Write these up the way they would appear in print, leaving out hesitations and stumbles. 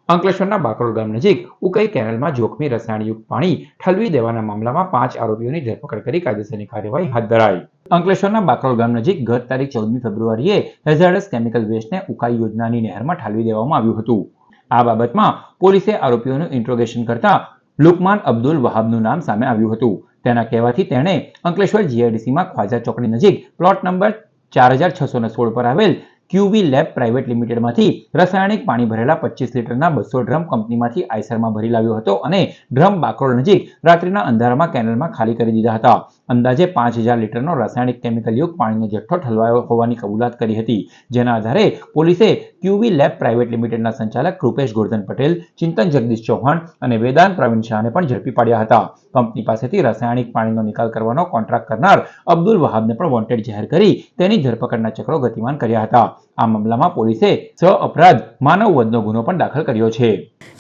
અંકલેશ્વરના બાકરોલ ગામ નજીક ઉકાઈ કેનાલમાં જોખમી રસાયણયુક્ત પાણી ઠલવી દેવાના મામલામાં 5 આરોપીઓની ધરપકડ કરી કાયદેસરની કાર્યવાહી હાથ ધરાઈ। અંકલેશ્વરના બાકરોલ ગામ નજીક ગત તારીખ 14મી ફેબ્રુઆરીએ હેઝાર્ડસ કેમિકલ વેસ્ટને ઉકાઈ યોજનાની નહેરમાં ઠાલવી દેવામાં આવ્યું હતું। આ બાબતમાં પોલીસે આરોપીઓનું ઇન્ટ્રોગેશન કરતા લુકમાન અબ્દુલ વહાબનું નામ સામે આવ્યું હતું। તેના કહેવાથી તેણે અંકલેશ્વર જીઆઈડીસીમાં ખ્વાજા ચોકડી નજીક પ્લોટ નંબર 4616 પર આવેલ ક્યુબી લેબ પ્રાઇવેટ લિમિટેડમાંથી રાસાયણિક પાણી ભરેલા 25 લીટરના 200 ડ્રમ કંપનીમાંથી આઈસરમાં ભરી લાવ્યો હતો અને ડ્રમ બાકરોલ નજીક રાત્રિના અંધારામાં કેનાલમાં ખાલી કરી દીધા હતા। અંદાજે 5000 લીટરનો રાસાયણિક કેમિકલયુક્ત પાણીનો જથ્થો ઠલવાયો હોવાની કબૂલાત કરી હતી, જેના આધારે પોલીસે ક્યુબી લેબ પ્રાઇવેટ લિમિટેડના સંચાલક કૃપેશ ગોરધન પટેલ, ચિંતન જગદીશ ચૌહાણ અને વેદાંત પ્રવીણ શાહને પણ ઝડપી પાડ્યા હતા। કંપની પાસેથી રાસાયણિક પાણીનો નિકાલ કરવાનો કોન્ટ્રાક્ટ કરનાર અબ્દુલ વહાબને પણ વોન્ટેડ જાહેર કરી તેની ધરપકડના ચક્રો ગતિમાન કર્યા હતા। આ મામલામાં પોલીસે સહ અપરાધ માનવ વધનો ગુનો પણ દાખલ કર્યો છે,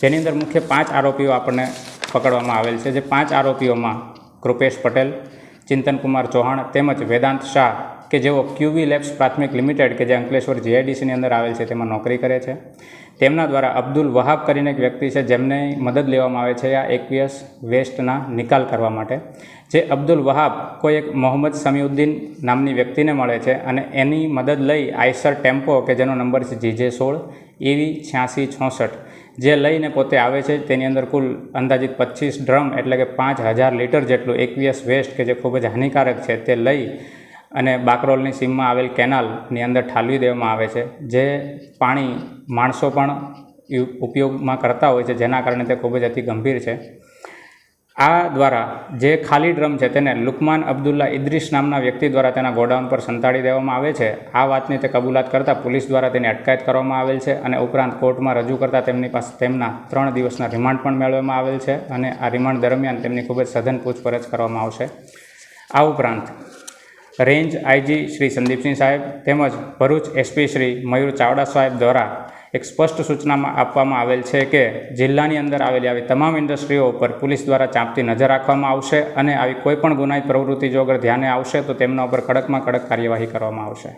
જેની અંદર મુખ્ય 5 આરોપીઓ આપણને પકડવામાં આવેલ છે। જે 5 આરોપીઓમાં કૃપેશ પટેલ, ચિંતન કુમાર ચૌહાણ તેમજ વેદાંત શાહ કે જેઓ ક્યુબી લેબ્સ પ્રાથમિક લિમિટેડ કે જે અંકલેશ્વર જીઆઈડીસીની અંદર આવેલ છે તેમાં નોકરી કરે છે, તેમના દ્વારા અબ્દુલ વહાબ કરીને એક વ્યક્તિ છે જેમને મદદ લેવામાં આવે છે આ એકવિયસ વેસ્ટના નિકાલ કરવા માટે। જે અબ્દુલ વહાબ કોઈ એક મોહમ્મદ સમીઉદ્દીન નામની વ્યક્તિને મળે છે અને એની મદદ લઈ આઈસર ટેમ્પો કે જેનો નંબર છે GJ16 EV 8666 જે લઈને પોતે આવે છે। તેની અંદર કુલ અંદાજિત 25 ડ્રમ એટલે કે 5000 લીટર જેટલું એકવિયસ વેસ્ટ કે જે ખૂબ જ હાનિકારક છે તે લઈ અને બાકરોલની સીમમાં આવેલ કેનાલની અંદર ઠાલવી દેવામાં આવે છે। જે પાણી માણસો પણ ઉપયોગમાં કરતા હોય છે, જેના કારણે તે ખૂબ જ અતિ ગંભીર છે। આ દ્વારા જે ખાલી ડ્રમ છે તેને લુકમાન અબ્દુલ્લા ઇદ્રીસ નામના વ્યક્તિ દ્વારા તેના ગોડાઉન પર સંતાડી દેવામાં આવે છે। આ વાતની તે કબૂલાત કરતાં પોલીસ દ્વારા તેની અટકાયત કરવામાં આવેલ છે અને ઉપરાંત કોર્ટમાં રજૂ કરતાં તેમની પાસે તેમના 3 દિવસના રિમાન્ડ પણ મેળવવામાં આવેલ છે અને આ રિમાન્ડ દરમિયાન તેમની ખૂબ જ સઘન પૂછપરછ કરવામાં આવશે। આ ઉપરાંત રેન્જ આઈજી શ્રી સંદીપસિંહ સાહેબ તેમજ ભરૂચ એસપી શ્રી મયુર ચાવડા સાહેબ દ્વારા એક સ્પષ્ટ સૂચનામાં આપવામાં આવેલ છે કે જિલ્લાની અંદર આવેલી આવી તમામ ઇન્ડસ્ટ્રીઓ ઉપર પોલીસ દ્વારા ચાંપતી નજર રાખવામાં આવશે અને આવી કોઈપણ ગુનાહિત પ્રવૃત્તિ જો અગર ધ્યાને આવશે તો તેમના ઉપર કડકમાં કડક કાર્યવાહી કરવામાં આવશે।